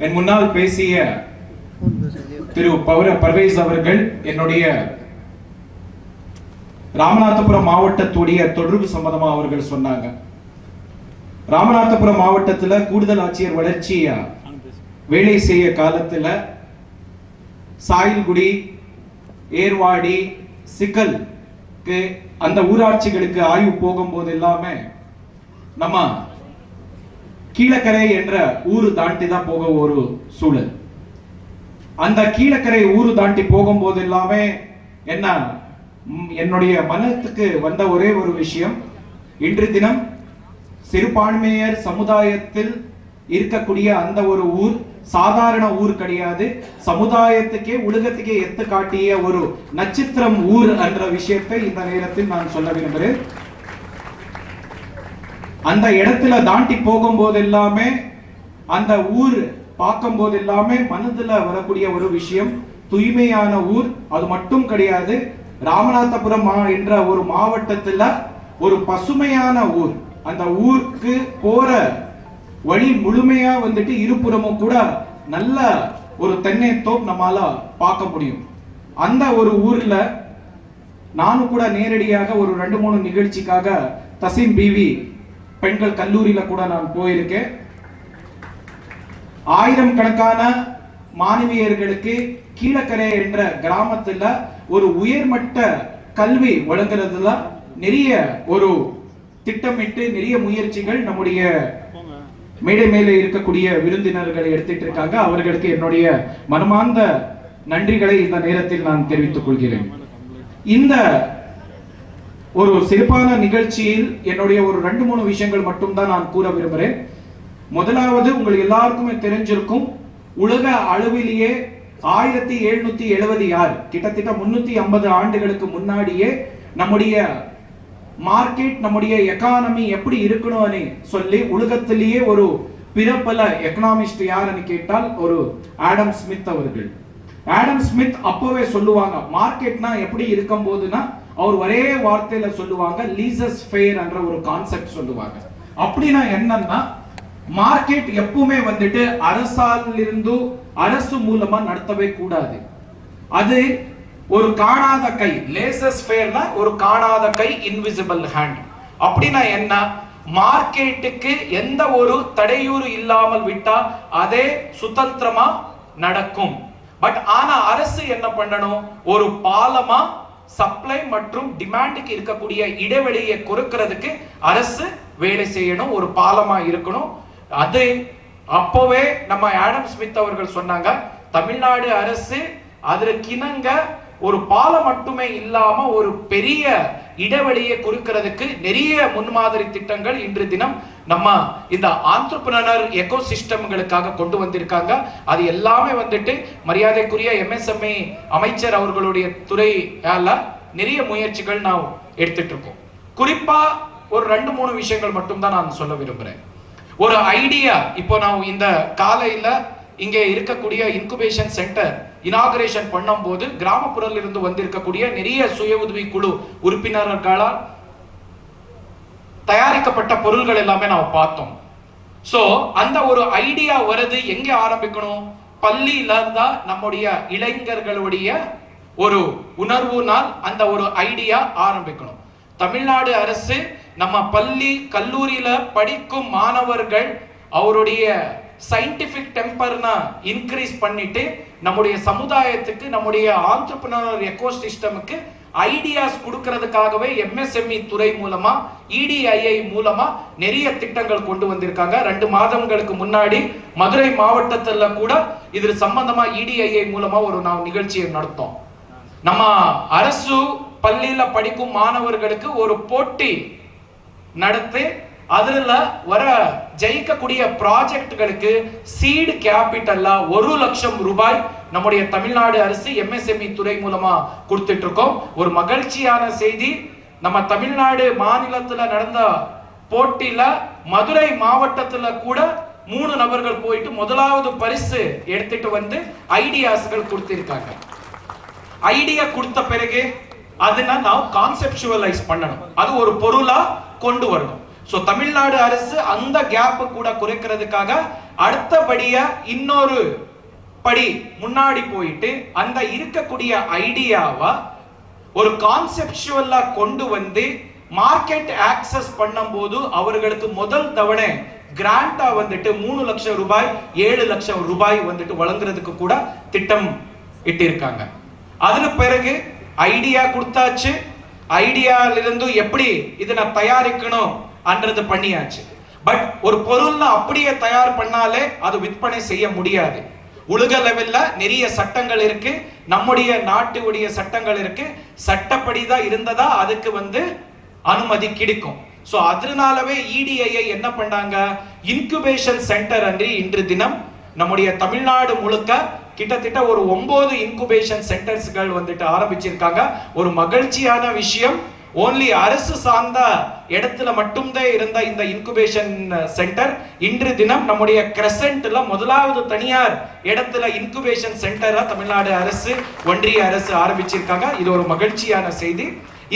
என் முன்னால் பேசிய திரு பர்வேஸ் அவர்கள் என்னுடைய ராமநாதபுரம் மாவட்டத்துடைய தொடர்பு சம்பந்தமா அவர்கள் சொன்னாங்க. ராமநாதபுரம் மாவட்டத்துல கூடுதல் ஆட்சியர் வளர்ச்சியா வேலை செய்ய காலத்துல சாயில்குடி, ஏர்வாடி, சிக்கல் அந்த ஊராட்சிகளுக்கு ஆய்வு போகும்போது எல்லாமே நம்ம கீழக்கரை என்ற ஊரு தாண்டி தான் போக ஒரு சூழல். அந்த கீழக்கரை ஊரு தாண்டி போகும்போது எல்லாமே என்ன என்னுடைய மனத்துக்கு வந்த ஒரே ஒரு விஷயம், இன்று தினம் சிறுபான்மையர் சமுதாயத்தில் இருக்கக்கூடிய அந்த ஒரு ஊர் சாதாரண ஊர் கிடையாது, சமுதாயத்துக்கே உலகத்துக்கே எத்து காட்டிய ஒரு நட்சத்திரம் ஊர் என்ற விஷயத்தை இந்த நேரத்தில் நான் சொல்ல விரும்புகிறேன். அந்த இடத்துல தாண்டி போகும்போது எல்லாமே அந்த ஊர் பார்க்கும் போது எல்லாமே மனதுல வரக்கூடிய ஒரு விஷயம், தூய்மையான ஊர். அது மட்டும் கிடையாது, ராமநாதபுரம் என்ற ஒரு மாவட்டத்துல ஒரு பசுமையான ஊர். அந்த ஊருக்கு போற வழி முழுமையா வந்துட்டு இருபுறமும் கூட நல்ல ஒரு தென்னை தோப்பு நம்மால பார்க்க முடியும். அந்த ஒரு ஊர்ல நானும் கூட நேரடியாக ஒரு 2-3 நிகழ்ச்சிக்காக தசீம் பிவி பெண்கள் கல்லூரியில கூட நான் போயிருக்கேன். 1000 கணக்கான மாணவியர்களுக்கு கீழக்கரை என்ற கிராமத்துல ஒரு உயர்மட்ட கல்வி வழங்குறதுல நிறைய ஒரு திட்டமிட்டு நிறைய முயற்சிகள் நம்முடைய மேடை மேலே இருக்கக்கூடிய விருந்தினர்களை எடுத்துட்டு இருக்காங்க. அவர்களுக்கு என்னுடைய மனமார்ந்த நன்றிகளை இந்த நேரத்தில் நான் தெரிவித்துக் கொள்கிறேன். இந்த ஒரு சிறப்பான நிகழ்ச்சியில் என்னுடைய ஒரு 2-3 விஷயங்கள் மட்டும் தான் நான் கூற விரும்புகிறேன். முதலாவது, உங்களுக்கு எல்லாருக்குமே தெரிஞ்சிருக்கும், உலக அளவிலேயே 1776 கிட்டத்தட்ட 350 ஆண்டுகளுக்கு முன்னாடியே நம்முடைய மார்க்கெட், நம்முடைய எக்கானமி எப்படி இருக்கணும்னு சொல்லி உலகத்திலேயே ஒரு பிரபல எக்கனாமிஸ்ட் யாருன்னு கேட்டால் ஒரு ஆடம் ஸ்மித் அவர்கள். ஆடம் ஸ்மித் அப்பவே சொல்லுவாங்க, மார்க்கெட்னா எப்படி இருக்கும் போதுனா அவர் ஒரே வார்த்தையில சொல்லுவாங்க, லீசஸ் ஃபேர் என்ற ஒரு கான்செப்ட் சொல்லுவாங்க. அப்படின்னா என்னன்னா, மார்க்கெட் எப்பவுமே வந்துட்டு அரசாலிருந்து அரசு மூலமா நடத்தவே கூடாது. அது ஒரு காணாத கை, லேசஸ் ஃபேர்னா ஒரு காணாத கை, இன்விசிபிள் ஹேண்ட். அப்படின்னா என்ன, மார்க்கெட்டுக்கு எந்த ஒரு தடையூறு இல்லாமல் விட்டா அதே சுதந்திரமா நடக்கும். பட் ஆனா அரசு என்ன பண்ணணும், ஒரு பாலமா சப்ளை மற்றும் டிமாண்டுக்கு இருக்கக்கூடிய இடைவெளியை குறைக்கிறதுக்கு அரசு வேலை செய்யணும், ஒரு பாலமா இருக்கணும். அது அப்போவே நம்ம ஆடம் ஸ்மித் அவர்கள் சொன்னாங்க, தமிழ்நாடு அரசு அதற்கிணங்க ஒரு பாலம் மட்டுமே இல்லாம ஒரு பெரிய இடைவெளியை குறைக்கிறதுக்கு நிறைய முன்மாதிரி திட்டங்கள் இன்று தினம் நம்ம இந்த ஆண்டர்பிரனர் எக்கோசிஸ்டம்களுக்காக கொண்டு வந்திருக்காங்க. அது எல்லாமே வந்துட்டு மரியாதைக்குரிய MSME அமைச்சர் அவர்களுடைய துறையால நிறைய முயற்சிகள் நாம் எடுத்துட்டு இருக்கோம். குறிப்பா ஒரு 2-3 விஷயங்கள் மட்டும் தான் நான் சொல்ல விரும்புறேன். ஒரு ஐடியா, இப்போ நான் இந்த காலையில இங்கே இருக்கக்கூடிய இன்குபேஷன் சென்டர் இனாகரேஷன் பண்ணும்போது கிராமப்புறத்தில் இருந்து வந்திருக்கக்கூடிய நிறைய சுய உதவி குழு உறுப்பினர்களால் தயாரிக்கப்பட்ட பொருள்கள் எல்லாமே நாம் பார்த்தோம். சோ அந்த ஒரு ஐடியா வருது, எங்க ஆரம்பிக்கணும், பள்ளியில இருந்தா நம்முடைய இளைஞர்களுடைய ஒரு உணர்வுனால் அந்த ஒரு ஐடியா ஆரம்பிக்கணும். தமிழ்நாடு அரசு நம்ம பள்ளி கல்லூரியில படிக்கும் மாணவர்கள் அவருடைய சயின்டிபிக் டெம்பர்னா இன்க்ரீஸ் பண்ணிட்டு நம்முடைய சமுதாயத்துக்கு, நம்முடைய ஆண்டர்பிரனர் எக்கோசிஸ்டமுக்கு ஐடியாஸ் கொடுக்கிறதுக்காகவே MSME துறை மூலமா EDII மூலமா நிறைய திட்டங்கள் கொண்டு வந்திருக்காங்க. 2 மாதங்களுக்கு முன்னாடி மதுரை மாவட்டத்துல கூட இது சம்பந்தமா EDII மூலமா ஒரு நாம் நிகழ்ச்சியை நடத்தோம். நம்ம அரசு பள்ளியில படிக்கும் மாணவர்களுக்கு ஒரு போட்டி நடத்தி அதுல வர ஜெயிக்கக்கூடிய ப்ராஜெக்ட்களுக்கு சீட் கேபிட்டல்ல 1 லட்சம் ரூபாய் நம்முடைய தமிழ்நாடு அரசு MSME துறை மூலமா கொடுத்துட்டு இருக்கோம். ஒரு மகிழ்ச்சியான செய்தி, நம்ம தமிழ்நாடு மாநிலத்துல நடந்த போட்டியில மதுரை மாவட்டத்துல கூட 3 நபர்கள் போயிட்டு முதலாவது பரிசு எடுத்துட்டு வந்து ஐடியாஸ்கள் கொடுத்திருக்காங்க. ஐடியா கொடுத்த பிறகு அதனை நாம் கான்செப்சுவலைஸ் பண்ணணும், அது ஒரு பொருளா கொண்டு வரணும். சோ தமிழ்நாடு அரசு அந்த கேப் கூட குறைக்கிறதுக்காக அடுத்தபடியா இன்னொரு படி முன்னாடி போயிட்டு அந்த இருக்கக்கூடிய ஐடியாவை ஒரு கான்செப்சுவலா கொண்டு வந்து மார்க்கெட் ஆக்சஸ் பண்ணும்போது அவர்களுக்கு முதல் தவணை கிராண்டா வந்துட்டு 3 லட்சம் ரூபாய் 7 லட்சம் ரூபாய் வந்துட்டு வழங்குறதுக்கு கூட திட்டம் இட்டிருக்காங்க. அதுக்கு பிறகு ஐடியா கொடுத்தாச்சு, ஐடியால இருந்து எப்படி இதை நான் தயாரிக்கணும் அன்றது பண்ணியாச்சு. பட் ஒரு பொருள் அப்படியே தயார் பண்ணாலே அது விற்பனை செய்ய முடியாது. உலக லெவல்ல நிறைய சட்டங்கள் இருக்கு, நம்முடைய நாட்டுடைய சட்டங்கள் இருக்கு. சட்டப்படிதான் இருந்ததா அதுக்கு வந்து அனுமதி கிடைக்கும். சோ அதனாலவே EDII என்ன பண்ணாங்க, இன்குபேஷன் சென்டர் அன்றி இன்று தினம் நம்முடைய தமிழ்நாடு முழுக்க கிட்டத்தட்ட ஒரு 9 இன்குபேஷன் சென்டர்ஸ்கள் வந்துட்டு ஆரம்பிச்சிருக்காங்க. ஒரு மகிழ்ச்சியான விஷயம், ஓன்லி அரசு சார்ந்த இடத்துல மட்டும்தான் இருந்த இந்த இன்குபேஷன் சென்டர் இன்று தினம் நம்முடைய கிரசன்ட்ல முதலாவது தனியார் இடத்துல இன்குபேஷன் சென்டரா தமிழ்நாடு அரசு ஒன்றிய அரசு ஆரம்பிச்சிருக்காங்க. இது ஒரு மகிழ்ச்சியான செய்தி.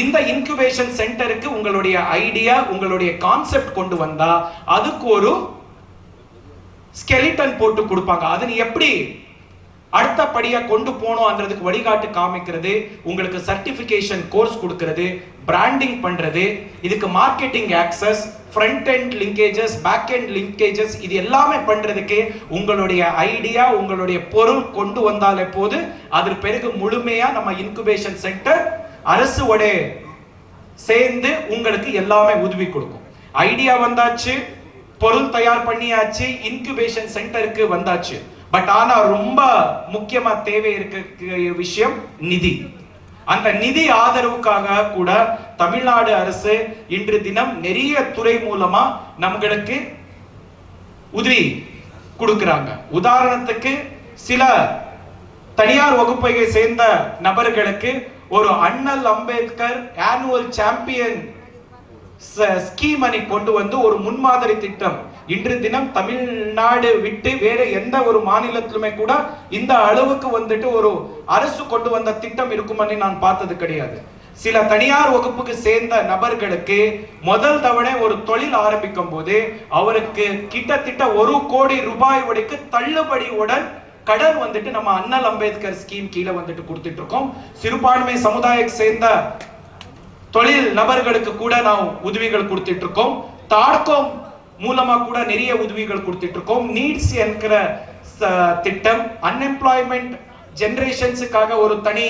இந்த இன்குபேஷன் சென்டருக்கு உங்களுடைய ஐடியா, உங்களுடைய கான்செப்ட் கொண்டு வந்தா அதுக்கு ஒரு ஸ்கெலிட்டன் போட்டு கொடுப்பாங்க. அது நீ எப்படி அடுத்த படியா கொண்டு போனோம்ன்றதுக்கு வழிகாட்டு காமிக்கிறது, உங்களுக்கு சர்டிபிகேஷன் கோர்ஸ் கொடுக்கிறது, பிராண்டிங் பண்றது, இதுக்கு marketing access, front end linkages, back end linkages, இது எல்லாமே பண்றதுக்கு உங்களுடைய ஐடியா, உங்களுடைய பொருள் கொண்டு வந்தாலே போது அது பிறகு முழுமையா நம்ம இன்குபேஷன் சென்டர் அரசோட சேர்ந்து உங்களுக்கு எல்லாமே உதவி கொடுக்கும். ஐடியா வந்தாச்சு, பொருள் தயார் பண்ணியாச்சு, இன்குபேஷன் சென்டருக்கு வந்தாச்சு. பட் ஆனா ரொம்ப முக்கியமா தேவை இருக்க விஷயம் நிதி. அந்த நிதி ஆதரவுக்காக கூட தமிழ்நாடு அரசு இன்று தினம் நிறைய துறை மூலமா நம்மளுக்கு உதவி கொடுக்கிறாங்க. உதாரணத்துக்கு சில தனியார் வகுப்பை சேர்ந்த நபர்களுக்கு ஒரு அண்ணல் அம்பேத்கர் ஆனுவல் சாம்பியன் ஸ்கீம் அணி கொண்டு வந்து ஒரு முன்மாதிரி திட்டம் இன்று தினம் தமிழ்நாடு விட்டு வேற எந்த ஒரு மாநிலத்திலுமே கூட இந்த அளவுக்கு வந்துட்டு ஒரு அரசு கொண்டு வந்த திட்டம் இருக்கும்னு நான் பார்த்தது கிடையாது. சில தனியார் வகுப்புக்கு சேர்ந்த நபர்களுக்கு முதல் தவணை ஒரு தொழில் ஆரம்பிக்கும் போது அவருக்கு கிட்டத்தட்ட 1 கோடி ரூபாய் வரைக்கும் தள்ளுபடியுடன் கடன் வந்துட்டு நம்ம அண்ணல் அம்பேத்கர் ஸ்கீம் கீழே வந்துட்டு கொடுத்துட்டு இருக்கோம். சிறுபான்மை சமுதாயத்தை சேர்ந்த தொழில் நபர்களுக்கு கூட நாம் உதவிகள் கொடுத்துட்டு இருக்கோம். தாட்கோம் மூலமா கூட நிறைய உதவிகள் கொடுத்துட்டு இருக்கோம். நீட்ஸ் என்கிற திட்டம், அன்எம்ப்ளாய்மெண்ட் ஜெனரேஷன்ஸுக்காக ஒரு தனி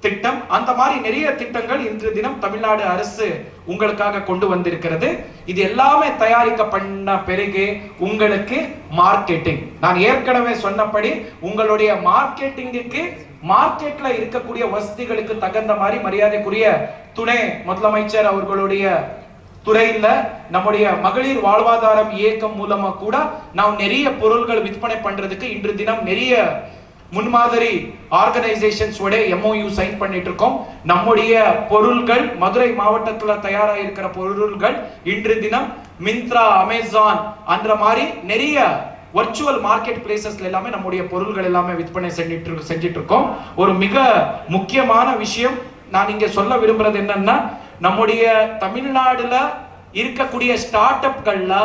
திட்டம், அந்த மாதிரி நிறைய திட்டங்கள் இன்று தினம் தமிழ்நாடு அரசு உங்களுக்காக கொண்டு வந்திருக்கிறது. இது எல்லாமே தயாரிக்கப்பட்ட பிறகு உங்களுக்கு மார்க்கெட்டிங், நான் ஏற்கனவே சொன்னபடி உங்களுடைய மார்க்கெட்டிங்குக்கு மார்க்கெட்ல இருக்கக்கூடிய வசதிகளுக்கு தகுந்த மாதிரி மரியாதைக்குரிய துணை முதலமைச்சர் அவர்களுடைய துறையில நம்முடைய மகளிர் வாழ்வாதாரம் இயக்கம் மூலமா கூட நாம் நிறைய பொருட்கள் விற்பனை பண்றதுக்கு இன்று தினம் நிறைய முன்மாதிரி ஆர்கனைசேஷன்ஸ் MOU சைன் பண்ணிட்டு இருக்கோம். நம்முடைய பொருட்கள் மதுரை மாவட்டத்துல தயாராக இருக்கிற பொருட்கள் இன்று தினம் மிந்த்ரா, அமேசான் அந்த மாதிரி நிறைய வர்ச்சுவல் மார்க்கெட் பிளேசஸ்ல எல்லாமே நம்முடைய பொருட்கள் எல்லாமே விற்பனை செஞ்சிட்டு இருக்கோம். ஒரு மிக முக்கியமான விஷயம் நான் இங்க சொல்ல விரும்புறது என்னன்னா, நம்முடைய தமிழ்நாடுல இருக்கக்கூடிய ஸ்டார்ட் அப்கள்ல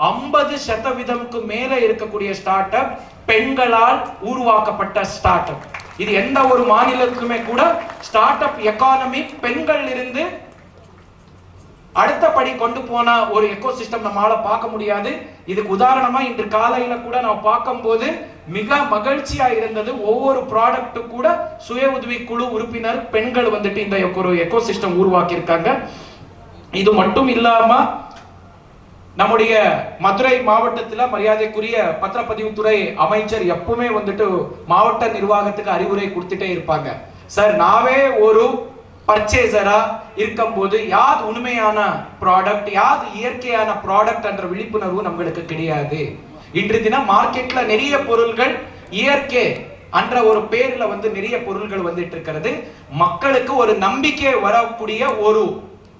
50% மேல இருக்கக்கூடிய ஸ்டார்ட் அப் பெண்களால் உருவாக்கப்பட்ட ஸ்டார்ட் அப். இது எந்த ஒரு மாநிலத்துக்குமே கூட ஸ்டார்ட் அப் எக்கானமி பெண்கள் இருந்து அடுத்த படி கொண்டு போன ஒரு எக்கோசிஸ்டம் நம்மால பார்க்க முடியாது. இதுக்கு உதாரணமா இன்று காலையில கூட நான் பார்க்கும்போது மிக மகிழ்ச்சியா இருந்தது. ஒவ்வொரு ப்ராடக்ட் கூட சுய உதவி குழு உறுப்பினர் பெண்கள் வந்துட்டு இந்த ஒரு எக்கோசிஸ்டம் உருவாக்கி இருக்காங்க. இது மட்டும் இல்லாம நம்முடைய மதுரை மாவட்டத்துல மரியாதைக்குரிய பத்திரப்பதிவுத்துறை அமைச்சர் எப்பவுமே வந்துட்டு மாவட்ட நிர்வாகத்துக்கு அறிவுரை கொடுத்துட்டே இருப்பாங்க. சார், நாவே ஒரு பர்ச்சேசரா இருக்கும்போது யாது உண்மையான ப்ராடக்ட், யாது இயற்கையான ப்ராடக்ட் என்ற விழிப்புணர்வு நம்மளுக்கு கிடையாது. இன்று தினம் மார்க்கெட்ல நிறைய பொருட்கள் இயற்கை என்ற ஒரு பேர்ல வந்து நிறைய பொருட்கள் வந்துட்டு இருக்கிறது. மக்களுக்கு ஒரு நம்பிக்கை வரக்கூடிய ஒரு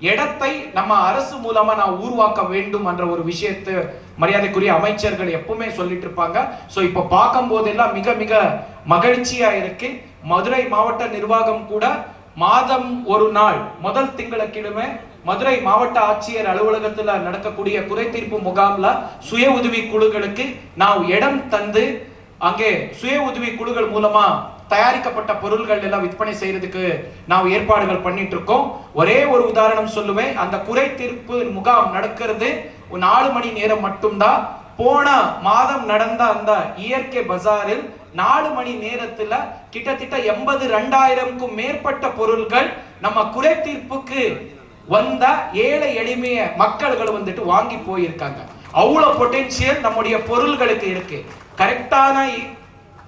இடத்தை நம்ம அரசு மூலமா நான் உருவாக்க வேண்டும் என்ற ஒரு விஷயத்தை மரியாதைக்குரிய அமைச்சர்கள் எப்பவுமே சொல்லிட்டு இருப்பாங்க. சோ இப்ப பார்க்கும் போதெல்லாம் மிக மிக மகிழ்ச்சியா இருக்கு. மதுரை மாவட்ட நிர்வாகம் கூட மாதம் ஒரு நாள் முதல் திங்கட்கிழமை மதுரை மாவட்ட ஆட்சியர் அலுவலகத்துல நடக்கக்கூடிய குறை தீர்ப்பு முகாம்ல சுய உதவி குழுக்களுக்கு நான் இடம் தந்து அங்கே சுய உதவி குழுக்கள் மூலமா தயாரிக்கப்பட்ட பொருள்கள் எல்லாம் விற்பனை செய்யறதுக்கு நாம் ஏற்பாடுகள் பண்ணிட்டு இருக்கோம். ஒரே ஒரு உதாரணம் சொல்லுவேன். அந்த குறை தீர்ப்பு முகாம் நடக்கிறது 4 மணி நேரம் மட்டும்தான். போன மாதம் நடந்த அந்த இயற்கை பஜாரில் 4 மணி நேரத்துல கிட்டத்தட்ட 82,000க்கும் மேற்பட்ட பொருள்கள் நம்ம குறை தீர்ப்புக்கு வந்த ஏழை எளிமைய மக்கள்கள் வந்துட்டு வாங்கி போயிருக்காங்க. அவ்வளவு பொட்டென்சியல் நம்முடைய பொருள்களுக்கு இருக்கு. கரெக்டான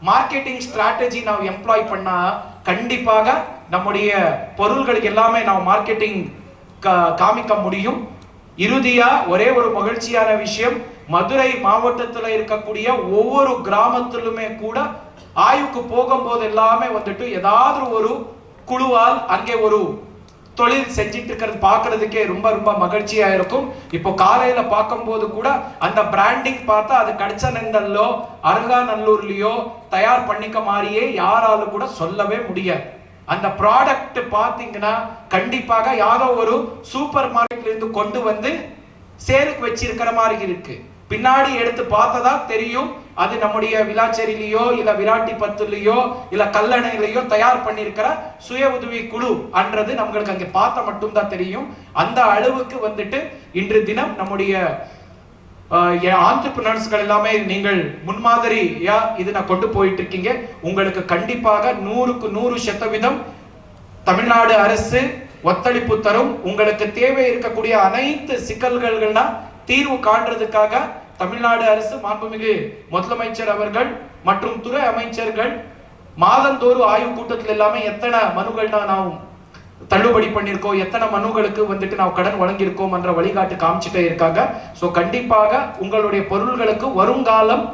மார்க்கெட்டிங் ஸ்ட்ராட்டஜி நாம் எம்ப்ளாய் பண்ணா கண்டிப்பாக நம்முடைய பொருள்களுக்கு எல்லாமே நாம் மார்க்கெட்டிங் காமிக்க முடியும். இறுதியா ஒரே ஒரு மகிழ்ச்சியான விஷயம், மதுரை மாவட்டத்தில் இருக்கக்கூடிய ஒவ்வொரு கிராமத்திலுமே கூட ஆய்வுக்கு போகும்போது எல்லாமே வந்துட்டு ஏதாவது ஒரு குழுவால் அங்கே ஒரு தொழில் செஞ்சிட்டு இருக்கிறது பார்க்கறதுக்கே ரொம்ப ரொம்ப மகிழ்ச்சியா இருக்கும். இப்போ காலையில பார்க்கும்போது கூட அந்த பிராண்டிங் பார்த்தா அது கடச்சநல்லூர்லோ அருங்காநல்லூர்லயோ தயார் பண்ணிக்க மாதிரியே யாராலும் கூட சொல்லவே முடியாது. அந்த ப்ராடக்ட் பார்த்தீங்கன்னா கண்டிப்பாக யாரோ ஒரு சூப்பர் மார்க்கெட்ல இருந்து கொண்டு வந்து சேலுக்கு வச்சிருக்கிற மாதிரி இருக்கு. பின்னாடி எடுத்து பார்த்ததா தெரியும் அது நம்முடைய விளாச்சேரியிலையோ இல்ல விராட்டிபத்துலயோ இல்ல கல்லணையிலையோ தயார் பண்ணிருக்கிற சுய உதவி குழு அன்றது நம்மளுக்கு அங்க பார்த்த மட்டும்தான் தெரியும். அந்த அளவுக்கு வந்துட்டு இன்று தினம் நம்முடைய ஆண்டர்பிரினர்ஸ்கள் எல்லாமே நீங்கள் முன்மாதிரியா இது நான் கொண்டு போயிட்டு இருக்கீங்க. உங்களுக்கு கண்டிப்பாக 100க்கு 100% தமிழ்நாடு அரசு ஒத்துழைப்பு தரும். உங்களுக்கு தேவை இருக்கக்கூடிய அனைத்து சிக்கல்கள்னா தீர்வு காண்றதுக்காக தமிழ்நாடு அரசு மாண்புமிகு முதலமைச்சர் அவர்கள் மற்றும் துறை அமைச்சர்கள் மாதந்தோறும் ஆய்வு கூட்டத்தில் எல்லாமே எத்தனை மனுகள் நாம் தள்ளுபடி பண்ணிருக்கோம், எத்தனை மனுகளுக்கு வந்துட்டு நாம் கடன் வழங்கியிருக்கோம் என்ற வழிகாட்டு காமிச்சுட்டே இருக்காங்க. சோ கண்டிப்பாக உங்களுடைய பொருள்களுக்கு வருங்காலம்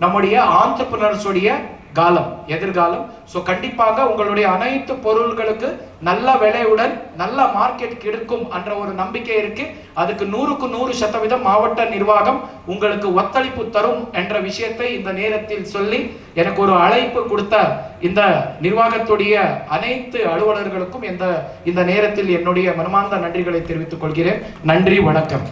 நம்முடைய ஆண்டர்பிரினர்ஸுடைய காலம், எதிர்காலம். சோ கண்டிப்பாக உங்களுடைய அனைத்து பொருள்களுக்கு நல்ல விலையுடன் நல்ல மார்க்கெட் கிடைக்கும் என்ற ஒரு நம்பிக்கை இருக்கு. அதுக்கு 100க்கு 100% மாவட்ட நிர்வாகம் உங்களுக்கு ஒத்துழைப்பு தரும் என்ற விஷயத்தை இந்த நேரத்தில் சொல்லி எனக்கு ஒரு அழைப்பு கொடுத்த இந்த நிர்வாகத்துடைய அனைத்து அலுவலர்களுக்கும் இந்த நேரத்தில் என்னுடைய மனமார்ந்த நன்றிகளை தெரிவித்துக் கொள்கிறேன். நன்றி, வணக்கம்.